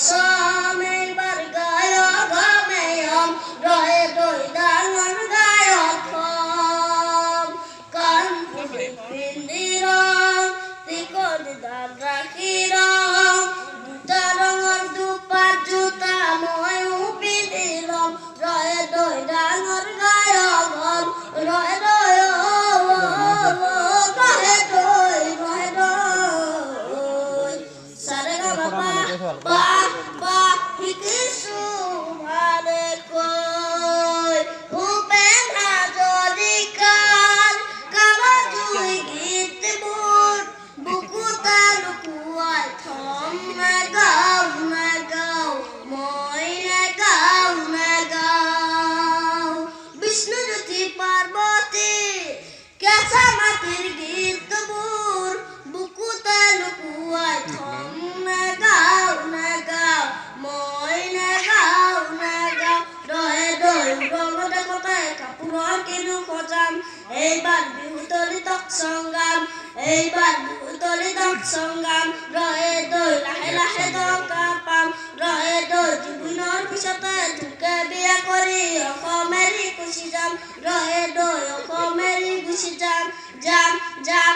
অসম এইবাৰ গায়ক মেয়ম ৰহে দৈ ডাঙৰ গায়ক কাণ পিন্ধি ৰং টিকট দাঁত ৰাখি ৰং দুটা ৰঙৰ দুপাত জোতা ময়ো পিন্ধি ৰম ৰহে দৈ ডাঙৰ গায়ক ৰহে দৈ বা বা শিকিছো ভালে কৈ ভূপেন হাজৰিকাৰ গাৱা জুই গীতবোৰ বুকুতা লুকুৱাই থম নেগাওঁ নেগাওঁ মই নেগাওঁ বিষ্ণুজ্যোতি পাৰ্বতী কেঁচা মাটিৰ গীতবোৰ বুকুতা লুকুৱাই থম এইবাৰ বিহুতলিতক সংগ্ৰাম এইবাৰ বিহুতলিতক সংগ্ৰাম ৰহে দৈ লাহে লাহে টকা পাম ৰহে দৈ জুবিনৰ পিছতে তোকে বিয়া কৰি অসম এৰি গুচি যাম ৰহে দৈ অসম এৰি গুচি যাম যাম যাম